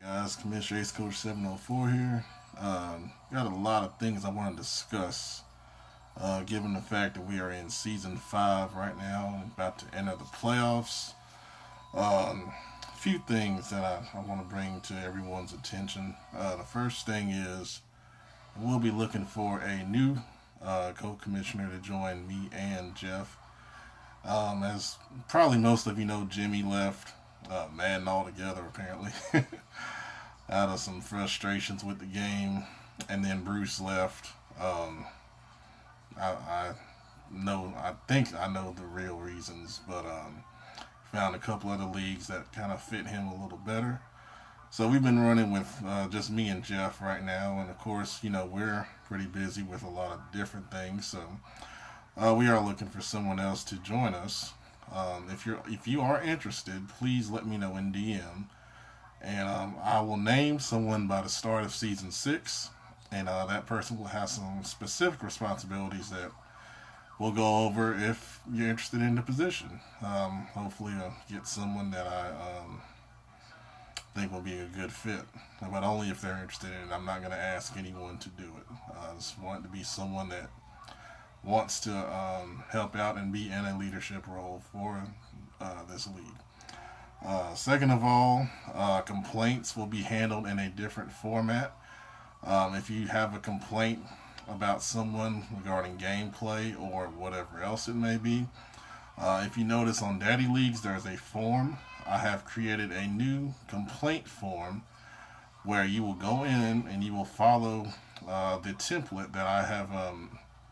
Guys, Commish Ace Coach 704 here. Got a lot of things I want to discuss, given the fact that we are in season 5 right now, about to enter the playoffs. A few things that I want to bring to everyone's attention. The first thing is we'll be looking for a new co-commissioner to join me and Jeff. As probably most of you know, Jimmy left Madden altogether, apparently. Out of some frustrations with the game, and then Bruce left. I think I know the real reasons, but found a couple other leagues that kind of fit him a little better. So we've been running with just me and Jeff right now, and of course, we're pretty busy with a lot of different things. So we are looking for someone else to join us. If you are interested, please let me know in DM. And I will name someone by the start of season 6, and that person will have some specific responsibilities that we'll go over if you're interested in the position. Hopefully, I'll get someone that I think will be a good fit, but only if they're interested in it. I'm not going to ask anyone to do it. I just want it to be someone that wants to help out and be in a leadership role for this league. Second of all, complaints will be handled in a different format. If you have a complaint about someone regarding gameplay or whatever else it may be, if you notice on Daddy Leagues, there's a form. I have created a new complaint form where you will go in and you will follow the template that I have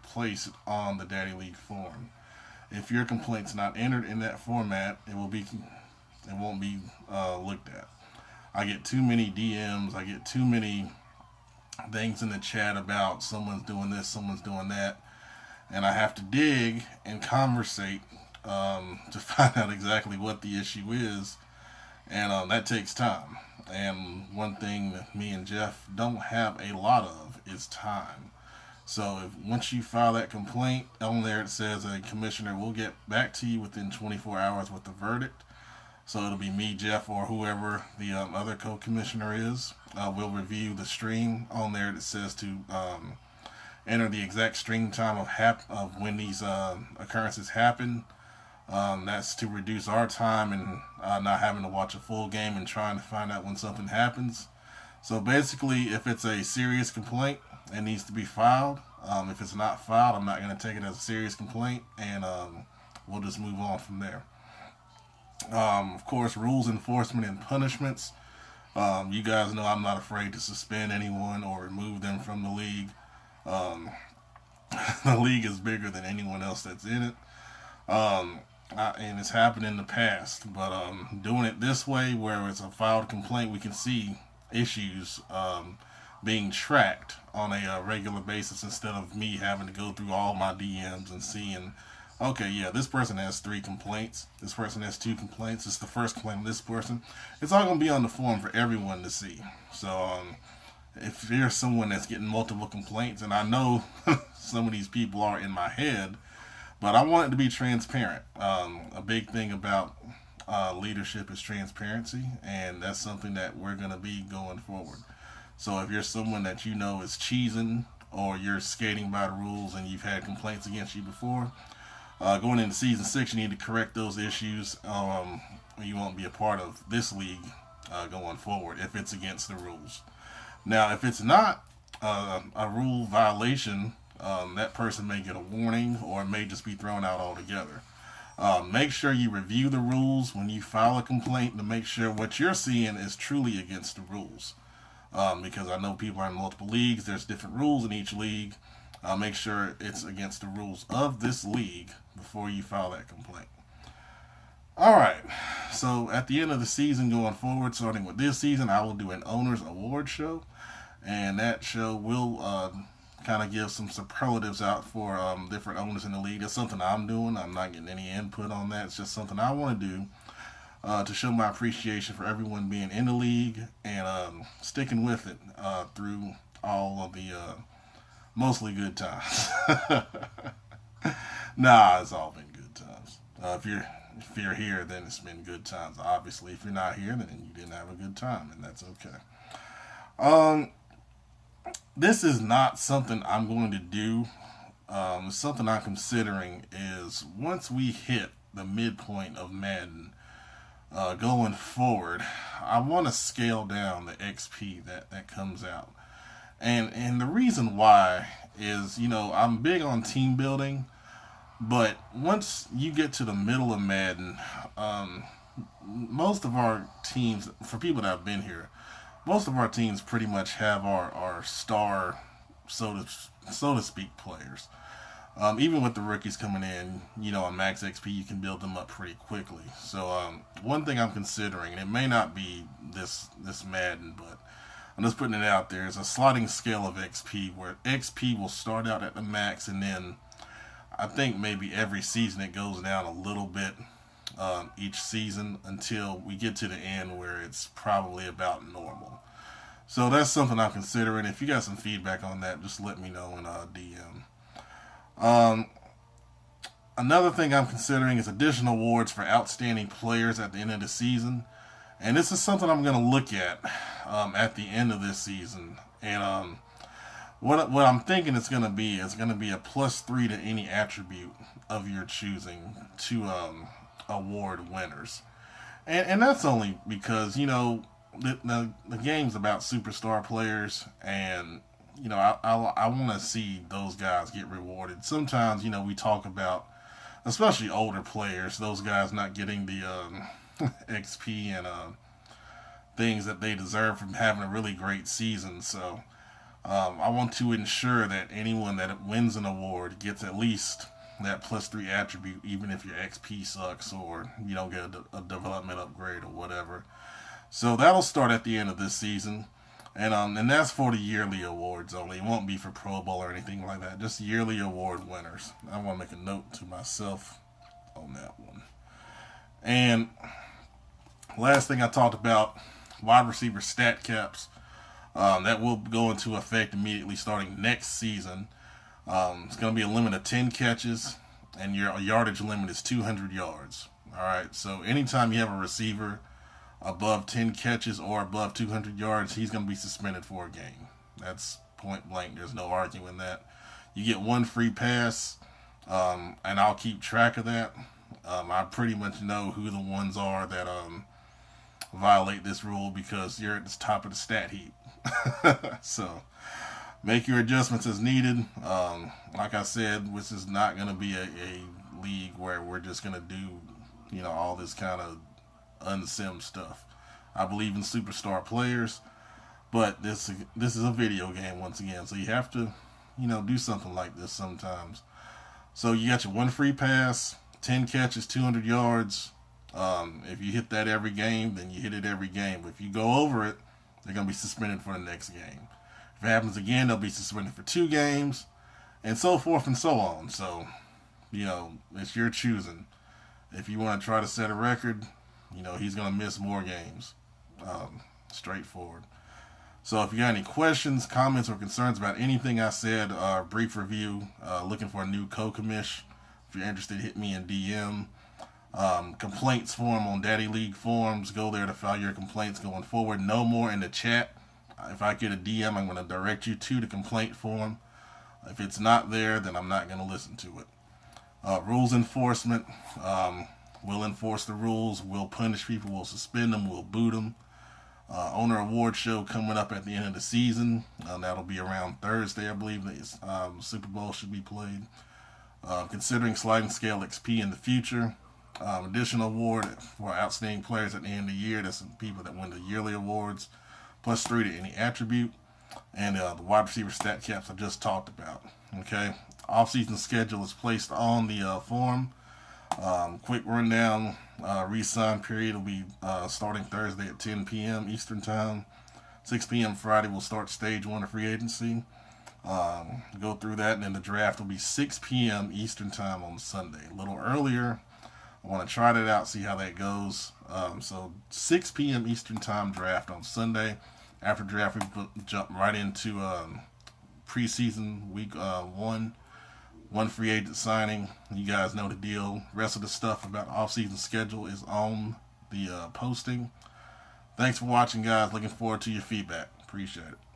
placed on the Daddy League form. If your complaint's not entered in that format, it won't be looked at. I get too many DMs. I get too many things in the chat about someone's doing this, someone's doing that, and I have to dig and conversate to find out exactly what the issue is, and that takes time. And one thing that me and Jeff don't have a lot of is time. So once you file that complaint, on there it says a commissioner will get back to you within 24 hours with the verdict. So it'll be me, Jeff, or whoever the other co-commissioner is. We'll review the stream on there that says to enter the exact stream time of when these occurrences happen. That's to reduce our time and not having to watch a full game and trying to find out when something happens. So basically, if it's a serious complaint, it needs to be filed. If it's not filed, I'm not going to take it as a serious complaint, and we'll just move on from there. Of course, rules enforcement and punishments. You guys know I'm not afraid to suspend anyone or remove them from the league. The league is bigger than anyone else that's in it. And it's happened in the past, but doing it this way, where it's a filed complaint, we can see issues being tracked on a regular basis instead of me having to go through all my DMs and seeing, okay, yeah, this person has 3 complaints. This person has 2 complaints. It's the first complaint of this person. It's all going to be on the form for everyone to see. So if you're someone that's getting multiple complaints, and I know some of these people are in my head, but I want it to be transparent. A big thing about leadership is transparency, and that's something that we're going to be going forward. So if you're someone that you know is cheesing, or you're skating by the rules and you've had complaints against you before, going into season 6, you need to correct those issues. You won't be a part of this league going forward if it's against the rules. Now, if it's not a rule violation, that person may get a warning, or it may just be thrown out altogether. Make sure you review the rules when you file a complaint to make sure what you're seeing is truly against the rules. Because I know people are in multiple leagues. There's different rules in each league. Make sure it's against the rules of this league before you file that complaint. Alright, so at the end of the season going forward, starting with this season, I will do an Owners Award show. And that show will kind of give some superlatives out for different owners in the league. That's something I'm doing. I'm not getting any input on that. It's just something I want to do to show my appreciation for everyone being in the league and sticking with it through all of the mostly good times. Nah, it's all been good times. If you're here, then it's been good times. Obviously, if you're not here, then you didn't have a good time, and that's okay. Um, this is not something I'm going to do. Something I'm considering is once we hit the midpoint of Madden, going forward, I want to scale down the XP that comes out. And the reason why is, I'm big on team building, but once you get to the middle of Madden, most of our teams, for people that have been here, most of our teams pretty much have our star, so to speak, players. Even with the rookies coming in, on max XP, you can build them up pretty quickly. So one thing I'm considering, and it may not be this Madden, but I'm just putting it out there, is a sliding scale of XP where XP will start out at the max, and then I think maybe every season it goes down a little bit each season until we get to the end where it's probably about normal. So that's something I'm considering. If you got some feedback on that, just let me know in DM. Another thing I'm considering is additional awards for outstanding players at the end of the season. And this is something I'm going to look at the end of this season. And what I'm thinking it's going to be is going to be a +3 to any attribute of your choosing to award winners. And that's only because, the game's about superstar players, and I want to see those guys get rewarded. Sometimes, we talk about, especially older players, those guys not getting the XP and things that they deserve from having a really great season. So I want to ensure that anyone that wins an award gets at least that +3 attribute, even if your XP sucks or you don't get a development upgrade or whatever. So that'll start at the end of this season. And that's for the yearly awards only. It won't be for Pro Bowl or anything like that. Just yearly award winners. I want to make a note to myself on that one. And last thing I talked about, wide receiver stat caps. That will go into effect immediately starting next season. It's going to be a limit of 10 catches, and your yardage limit is 200 yards. All right, so anytime you have a receiver above 10 catches or above 200 yards, he's going to be suspended for a game. That's point blank. There's no arguing that. You get one free pass, and I'll keep track of that. I pretty much know who the ones are that violate this rule because you're at the top of the stat heap. So make your adjustments as needed. Like I said, this is not going to be a league where we're just going to do, all this kind of unsim stuff. I believe in superstar players, but this is a video game once again, so you have to, do something like this sometimes. So you got your one free pass, 10 catches, 200 yards. If you hit that every game, then you hit it every game. But if you go over it, they're going to be suspended for the next game. If it happens again, they'll be suspended for 2 games, and so forth and so on. So, it's your choosing. If you want to try to set a record, he's going to miss more games. Straightforward. So if you got any questions, comments, or concerns about anything I said, brief review, looking for a new Commish. If you're interested, hit me in DM. Complaints form on Daddy League forums. Go there to file your complaints going forward. No more in the chat. If I get a DM, I'm going to direct you to the complaint form. If it's not there, then I'm not going to listen to it. Rules enforcement. We'll enforce the rules. We'll punish people. We'll suspend them. We'll boot them. Owner award show coming up at the end of the season. That'll be around Thursday, I believe. The Super Bowl should be played. Considering sliding scale XP in the future. Additional award for outstanding players at the end of the year. That's some people that win the yearly awards. +3 to any attribute. And the wide receiver stat caps I just talked about. Okay. Off-season schedule is placed on the forum. Quick rundown. Re-sign period will be starting Thursday at 10 p.m. Eastern Time. 6 p.m. Friday we'll start stage 1 of free agency. Go through that, and then the draft will be 6 p.m. Eastern Time on Sunday. A little earlier. I want to try that out, see how that goes. So 6 p.m. Eastern Time draft on Sunday. After draft, we jump right into preseason week 1. one free agent signing. You guys know the deal. Rest of the stuff about the off-season schedule is on the posting. Thanks for watching, guys. Looking forward to your feedback. Appreciate it.